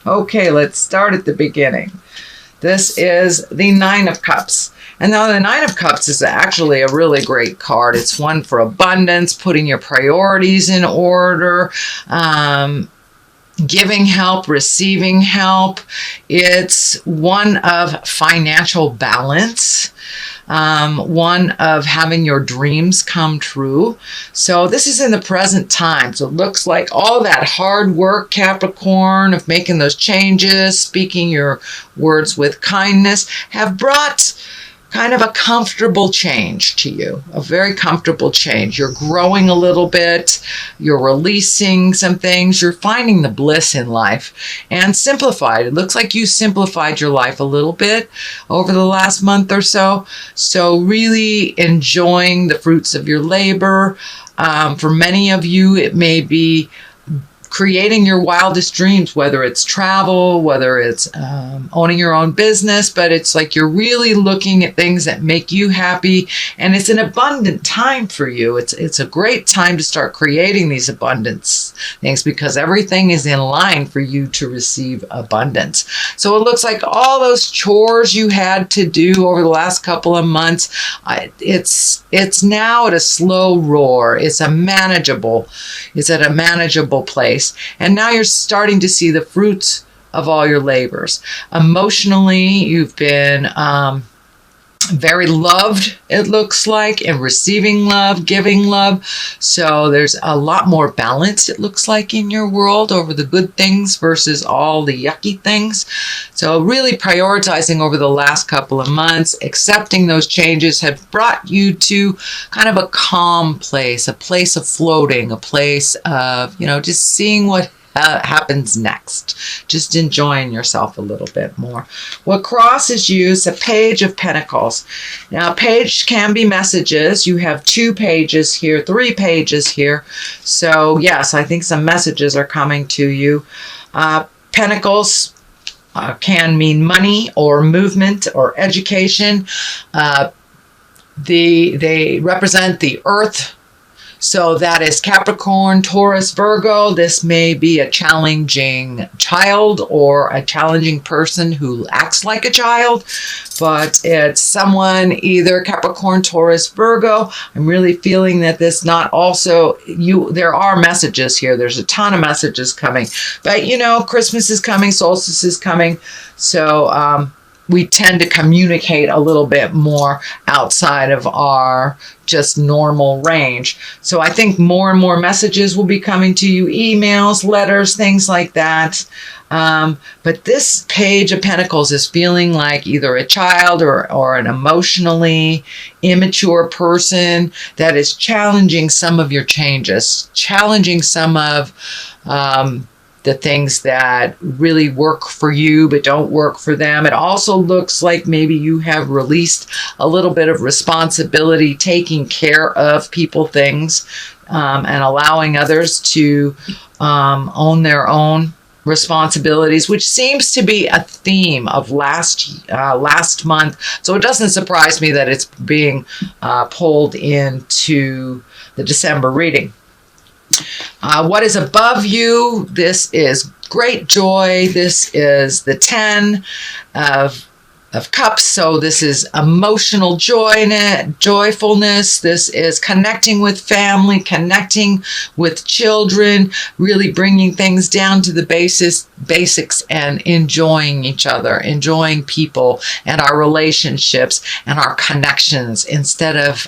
Okay, let's start at the beginning. This is the Nine of Cups. And now the Nine of Cups is actually a really great card. It's one for abundance, putting your priorities in order, giving help, receiving help. It's one of financial balance, one of having your dreams come true. So this is in the present time. So it looks like all that hard work, Capricorn, of making those changes, speaking your words with kindness, have brought kind of a comfortable change to you, a very comfortable change. You're growing a little bit, you're releasing some things, you're finding the bliss in life, and simplified. It looks like you simplified your life a little bit over the last month or so. So really enjoying the fruits of your labor. For many of you, it may be creating your wildest dreams, whether it's travel, whether it's owning your own business, but it's like you're really looking at things that make you happy, and it's an abundant time for you. It's a great time to start creating these abundance things because everything is in line for you to receive abundance. So it looks like all those chores you had to do over the last couple of months, it's now at a slow roar. It's at a manageable place. And now you're starting to see the fruits of all your labors. Emotionally, you've been very loved, it looks like, and receiving love, giving love. So there's a lot more balance, it looks like, in your world over the good things versus all the yucky things. So really prioritizing over the last couple of months, accepting those changes have brought you to kind of a calm place, a place of floating, a place of, just seeing what happens next, just enjoying yourself a little bit more. What crosses you is a Page of Pentacles. Now, page can be messages. You have 2 pages here, 3 pages here. So yes, I think some messages are coming to you. Pentacles can mean money or movement or education. They represent the earth. So that is Capricorn, Taurus, Virgo. This may be a challenging child or a challenging person who acts like a child, but it's someone either Capricorn, Taurus, Virgo. I'm really feeling that this not also you. There are messages here. There's a ton of messages coming, but Christmas is coming, solstice is coming. So, we tend to communicate a little bit more outside of our just normal range. So I think more and more messages will be coming to you, emails, letters, things like that. But this Page of Pentacles is feeling like either a child or an emotionally immature person that is challenging some of your changes, challenging some of the things that really work for you but don't work for them. It also looks like maybe you have released a little bit of responsibility, taking care of people, things, and allowing others to own their own responsibilities, which seems to be a theme of last month. So it doesn't surprise me that it's being pulled into the December reading. What is above you? This is great joy. This is the 10 of Cups. So this is emotional joyfulness. This is connecting with family, connecting with children, really bringing things down to the basics and enjoying each other, enjoying people and our relationships and our connections instead of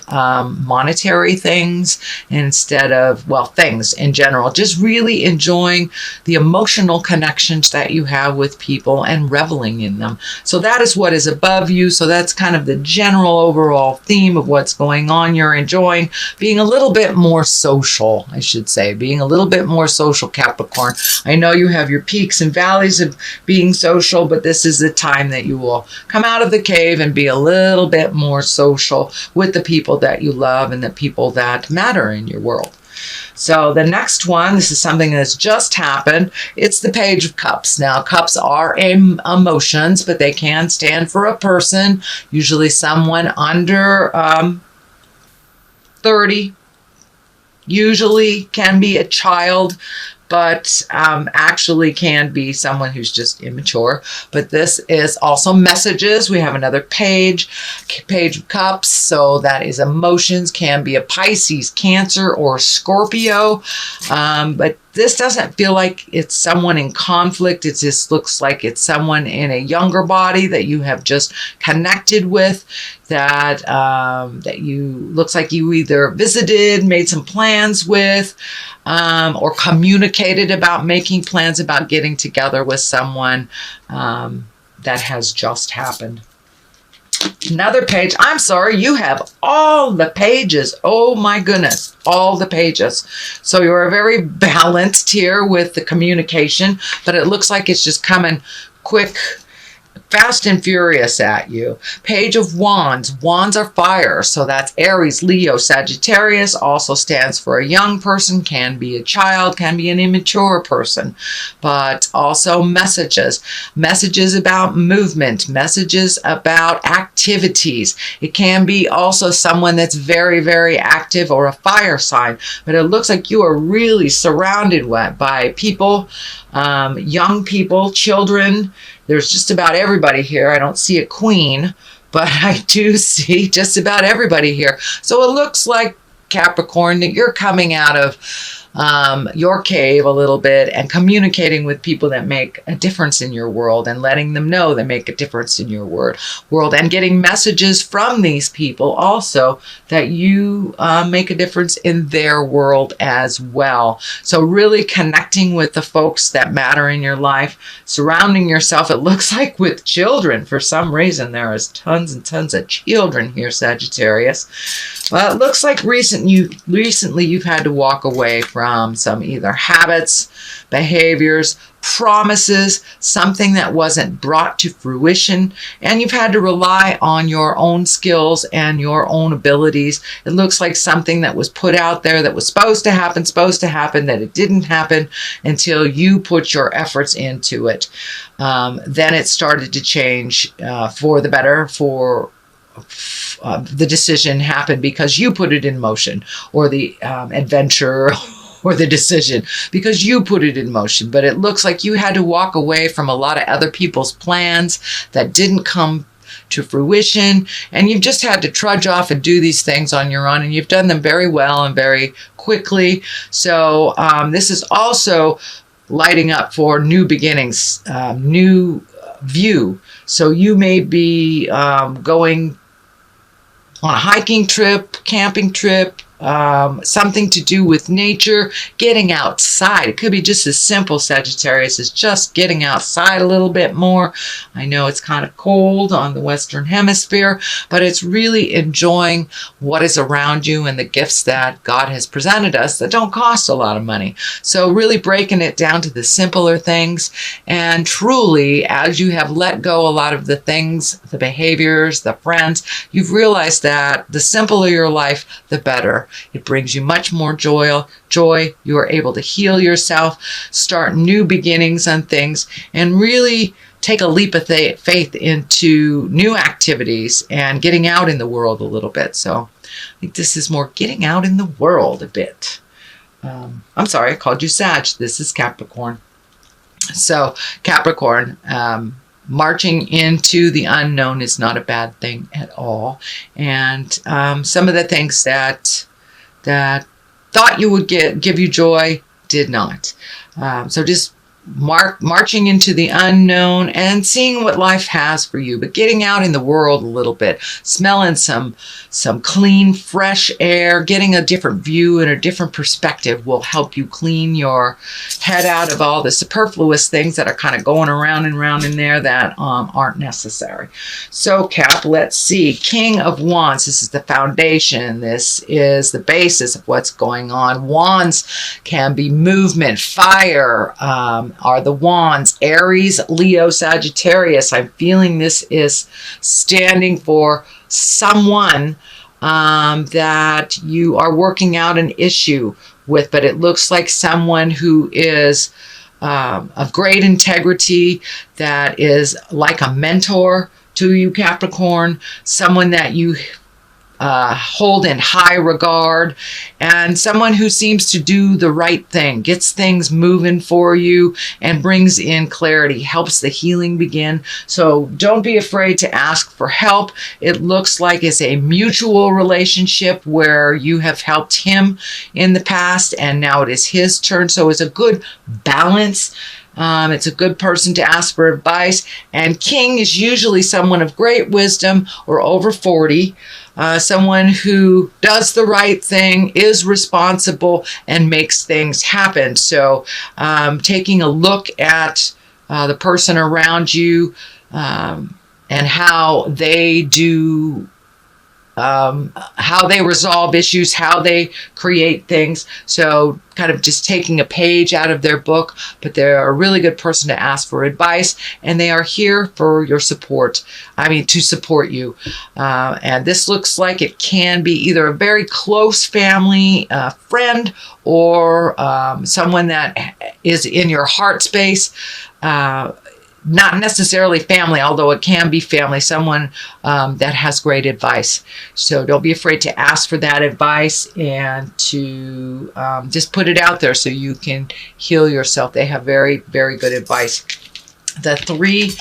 monetary things, instead of, things in general. Just really enjoying the emotional connections that you have with people and reveling in them. So that is what is above you. So that's kind of the general overall theme of what's going on. You're enjoying being a little bit more social, I should say, being a little bit more social, Capricorn. I know you have your peaks and valleys of being social, but this is the time that you will come out of the cave and be a little bit more social with the people that you love and the people that matter in your world. So the next one, this is something that's just happened. It's the Page of Cups. Now, cups are emotions, but they can stand for a person, usually someone under 30, usually can be a child, but actually can be someone who's just immature. But this is also messages. We have another page of cups. So that is emotions, can be a Pisces, Cancer, or Scorpio. But this doesn't feel like it's someone in conflict. It just looks like it's someone in a younger body that you have just connected with, that looks like you either visited, made some plans with, or communicated about making plans about getting together with someone that has just happened. Another page. I'm sorry, you have all the pages. Oh my goodness, all the pages. So you're very balanced here with the communication, but it looks like it's just coming quick, fast and furious at you. Page of Wands. Wands are fire. So that's Aries, Leo, Sagittarius. Also stands for a young person, can be a child, can be an immature person. But also messages. Messages about movement. Messages about activities. It can be also someone that's very, very active or a fire sign. But it looks like you are really surrounded by people, young people, children. There's just about everybody here. I don't see a queen, but I do see just about everybody here. So it looks like, Capricorn, that you're coming out of your cave a little bit and communicating with people that make a difference in your world and letting them know they make a difference in your world, and getting messages from these people also that you make a difference in their world as well. So really connecting with the folks that matter in your life, surrounding yourself, it looks like, with children. For some reason, there is tons and tons of children here, Sagittarius. Well, it looks like recently you've had to walk away from some either habits, behaviors, promises, something that wasn't brought to fruition, and you've had to rely on your own skills and your own abilities. It looks like something that was put out there that was supposed to happen, that it didn't happen until you put your efforts into it. Then it started to change for the better, the decision happened because you put it in motion, or the adventure or the decision because you put it in motion. But it looks like you had to walk away from a lot of other people's plans that didn't come to fruition, and you've just had to trudge off and do these things on your own, and you've done them very well and very quickly. So this is also lighting up for new beginnings, new view. So you may be going on a hiking trip, camping trip, something to do with nature, getting outside. It could be just as simple, Sagittarius, as just getting outside a little bit more. I know it's kind of cold on the Western Hemisphere, but it's really enjoying what is around you and the gifts that God has presented us that don't cost a lot of money. So really breaking it down to the simpler things, and truly, as you have let go a lot of the things, the behaviors, the friends, you've realized that the simpler your life, the better. It brings you much more joy. You are able to heal yourself, start new beginnings on things, and really take a leap of faith into new activities and getting out in the world a little bit. So I think this is more getting out in the world a bit. I'm sorry, I called you Sag. This is Capricorn. So Capricorn, marching into the unknown is not a bad thing at all. And some of the things that thought you would give you joy did not. So just marching into the unknown and seeing what life has for you, but getting out in the world a little bit, smelling some clean, fresh air, getting a different view and a different perspective will help you clean your head out of all the superfluous things that are kind of going around and around in there that aren't necessary. So Cap, let's see. King of Wands. This is the foundation. This is the basis of what's going on. Wands can be movement, fire, are the wands. Aries, Leo, Sagittarius. I'm feeling this is standing for someone that you are working out an issue with, but it looks like someone who is of great integrity, that is like a mentor to you, Capricorn, someone that you hold in high regard, and someone who seems to do the right thing, gets things moving for you and brings in clarity, helps the healing begin. So don't be afraid to ask for help. It looks like it's a mutual relationship where you have helped him in the past and now it is his turn. So it's a good balance. It's a good person to ask for advice. And King is usually someone of great wisdom or over 40, someone who does the right thing, is responsible, and makes things happen. So taking a look at the person around you and how they do how they resolve issues, how they create things. So kind of just taking a page out of their book, but they're a really good person to ask for advice, and they are here for your support. To support you. And this looks like it can be either a very close family friend or someone that is in your heart space. Not necessarily family, although it can be family, someone that has great advice. So don't be afraid to ask for that advice and to just put it out there so you can heal yourself. They have very, very good advice. The 3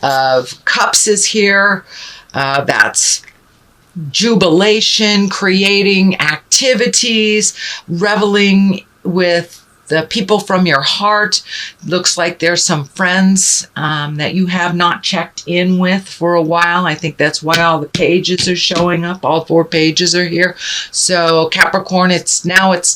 of Cups is here. That's jubilation, creating activities, reveling with the people from your heart. Looks like there's some friends that you have not checked in with for a while. I think that's why all the pages are showing up. All 4 pages are here. So Capricorn, it's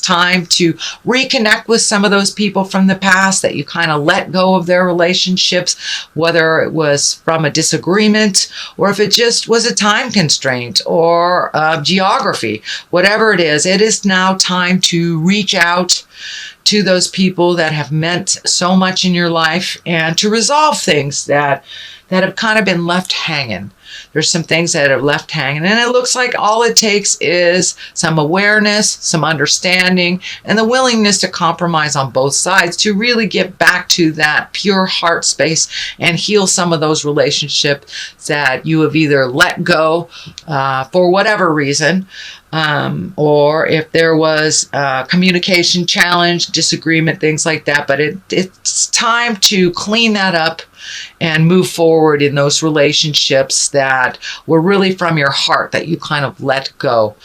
time to reconnect with some of those people from the past that you kind of let go of their relationships, whether it was from a disagreement or if it just was a time constraint or geography. Whatever it is now time to reach out to those people that have meant so much in your life and to resolve things that have kind of been left hanging. There's some things that are left hanging, and it looks like all it takes is some awareness, some understanding, and the willingness to compromise on both sides to really get back to that pure heart space and heal some of those relationships that you have either let go for whatever reason, or if there was a communication challenge, disagreement, things like that. But it's time to clean that up and move forward in those relationships that were really from your heart that you kind of let go.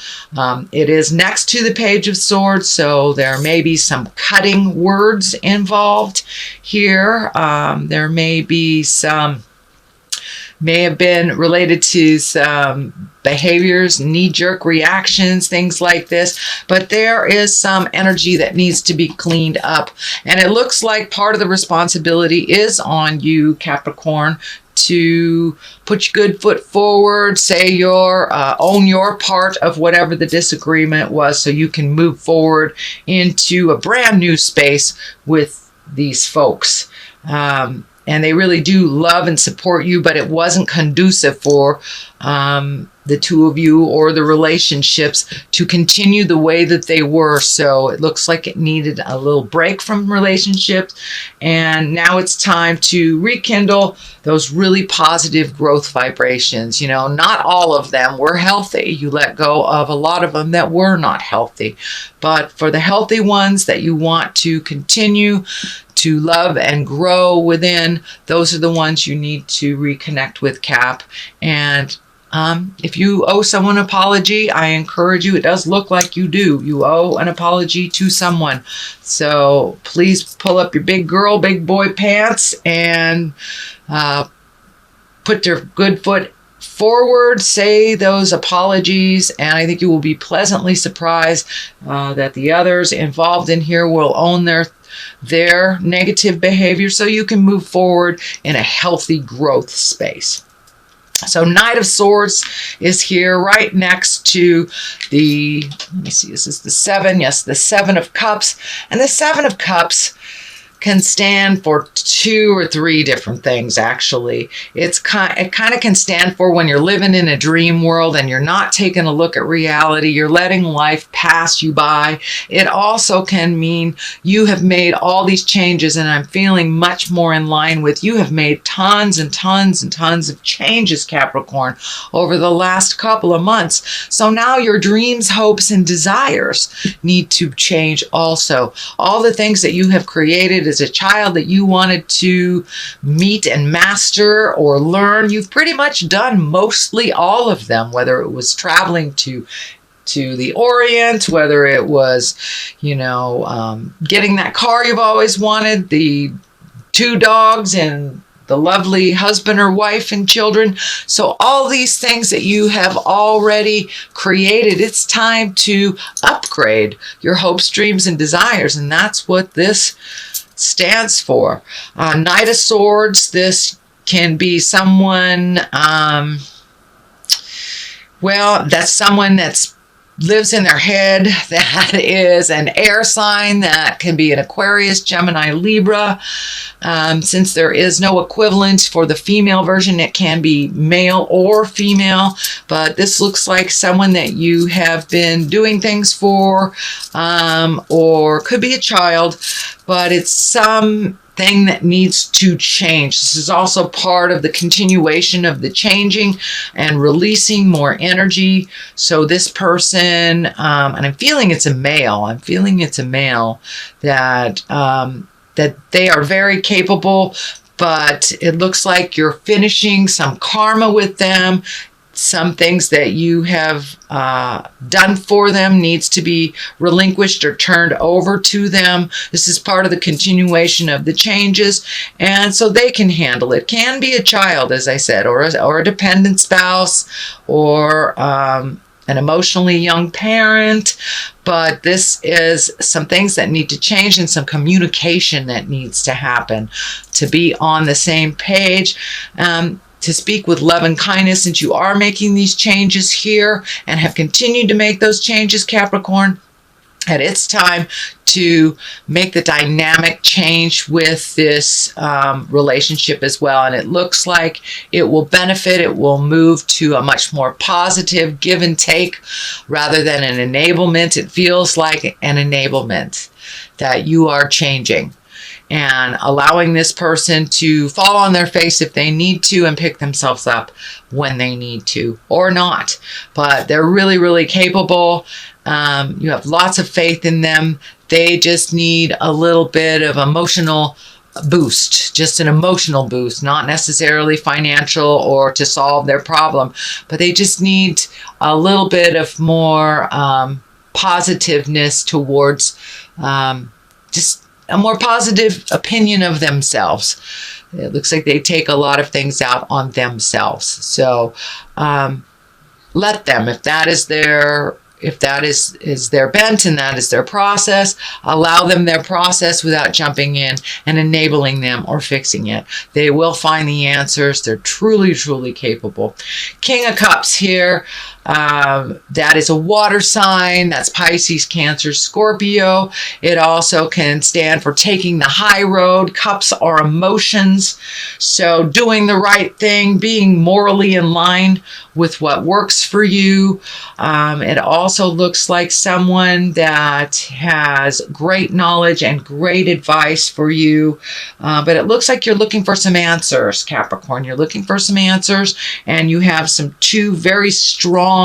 It is next to the Page of Swords, so there may be some cutting words involved here. There may have been related to some behaviors, knee-jerk reactions, things like this. But there is some energy that needs to be cleaned up. And it looks like part of the responsibility is on you, Capricorn, to put your good foot forward, say own your part of whatever the disagreement was so you can move forward into a brand new space with these folks. And they really do love and support you, but it wasn't conducive for the two of you or the relationships to continue the way that they were. So it looks like it needed a little break from relationships. And now it's time to rekindle those really positive growth vibrations. Not all of them were healthy. You let go of a lot of them that were not healthy. But for the healthy ones that you want to continue to love and grow within, those are the ones you need to reconnect with, Cap. And if you owe someone an apology, I encourage you, it does look like you do. You owe an apology to someone. So please pull up your big girl, big boy pants and put your good foot forward, say those apologies, and I think you will be pleasantly surprised that the others involved in here will own their negative behavior so you can move forward in a healthy growth space. So Knight of Swords is here right next to let me see, this is the 7. Yes, the 7 of Cups. And the 7 of Cups can stand for 2 or 3 different things, actually. It kind of can stand for when you're living in a dream world and you're not taking a look at reality. You're letting life pass you by. It also can mean you have made all these changes, and I'm feeling much more in line with you have made tons and tons and tons of changes, Capricorn, over the last couple of months. So now your dreams, hopes, and desires need to change also. All the things that you have created as a child that you wanted to meet and master or learn, you've pretty much done mostly all of them, whether it was traveling to the Orient, whether it was, getting that car you've always wanted, the 2 dogs and the lovely husband or wife and children. So all these things that you have already created, it's time to upgrade your hopes, dreams, and desires. And that's what this stands for. Knight of Swords, this can be someone, that's someone that's lives in their head, that is an air sign, that can be an Aquarius, Gemini, Libra. Since there is no equivalent for the female version, it can be male or female, but this looks like someone that you have been doing things for, or could be a child, but it's something that needs to change. This is also part of the continuation of the changing and releasing more energy. So this person, and I'm feeling it's a male. I'm feeling it's a male that they are very capable, but it looks like you're finishing some karma with them. Some things that you have done for them needs to be relinquished or turned over to them. This is part of the continuation of the changes, and so they can handle it. Can be a child, as I said, or a dependent spouse, or an emotionally young parent, but this is some things that need to change and some communication that needs to happen to be on the same page. To speak with love and kindness, since you are making these changes here and have continued to make those changes, Capricorn, and it's time to make the dynamic change with this relationship as well. And it looks like it will benefit. It will move to a much more positive give and take rather than an enablement. It feels like an enablement that you are changing and allowing this person to fall on their face if they need to and pick themselves up when they need to, or not. But they're really, really capable. You have lots of faith in them. They just need a little bit of emotional boost, just an emotional boost, not necessarily financial or to solve their problem, but they just need a little bit of more positiveness towards just a more positive opinion of themselves. It looks like they take a lot of things out on themselves. So let them, if that is their bent and that is their process, allow them their process without jumping in and enabling them or fixing it. They will find the answers. They're truly, truly capable. King of Cups here. That is a water sign. That's Pisces, Cancer, Scorpio. It also can stand for taking the high road. Cups are emotions. So doing the right thing, being morally in line with what works for you. It also looks like someone that has great knowledge and great advice for you. But it looks like you're looking for some answers, Capricorn. You're looking for some answers, and you have two very strong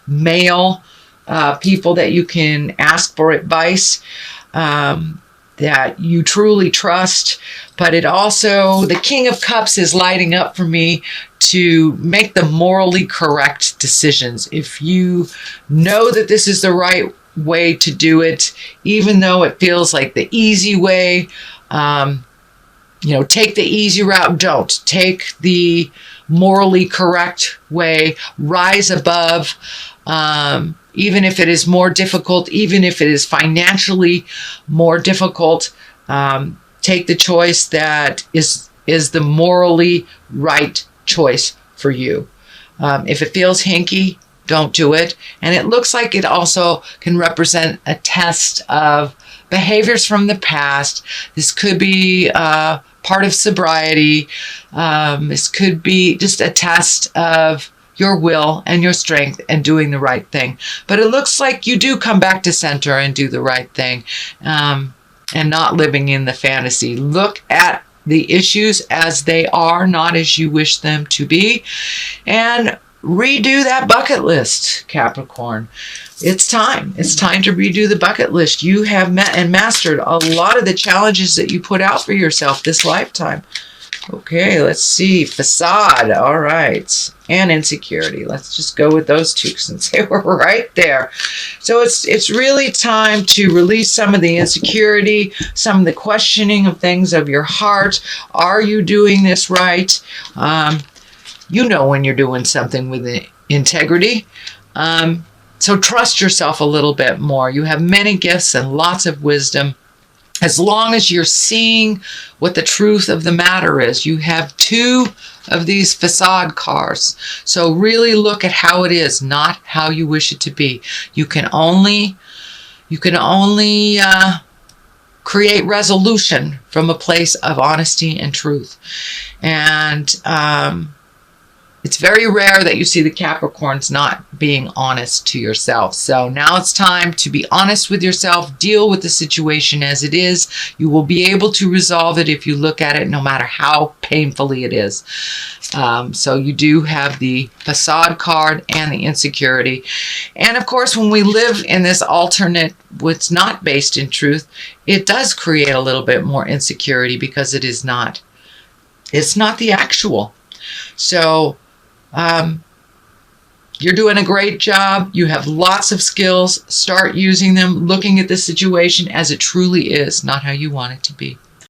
male people that you can ask for advice that you truly trust. But it also, the King of Cups is lighting up for me to make the morally correct decisions. If you know that this is the right way to do it, even though it feels like the easy way, take the easy route. Don't take the morally correct way. Rise above, even if it is more difficult, even if it is financially more difficult. Take the choice that is the morally right choice for you. If it feels hinky, don't do it. And it looks like it also can represent a test of behaviors from the past. This could be part of sobriety. This could be just a test of your will and your strength and doing the right thing. But it looks like you do come back to center and do the right thing, and not living in the fantasy. Look at the issues as they are, not as you wish them to be, and redo that bucket list, Capricorn. It's time. It's time to redo the bucket list. You have met and mastered a lot of the challenges that you put out for yourself this lifetime. Okay, let's see. Facade. All right. And insecurity. Let's just go with those two since they were right there. So it's really time to release some of the insecurity, some of the questioning of things of your heart. Are you doing this right? You know when you're doing something with integrity. So trust yourself a little bit more. You have many gifts and lots of wisdom. As long as you're seeing what the truth of the matter is. You have 2 of these facade cards. So really look at how it is, not how you wish it to be. You can only create resolution from a place of honesty and truth. And it's very rare that you see the Capricorns not being honest to yourself. So now it's time to be honest with yourself, deal with the situation as it is. You will be able to resolve it if you look at it, no matter how painfully it is. So you do have the facade card and the insecurity. And of course, when we live in this alternate, what's not based in truth, it does create a little bit more insecurity because it's not the actual. So you're doing a great job. You have lots of skills. Start using them, looking at the situation as it truly is, not how you want it to be.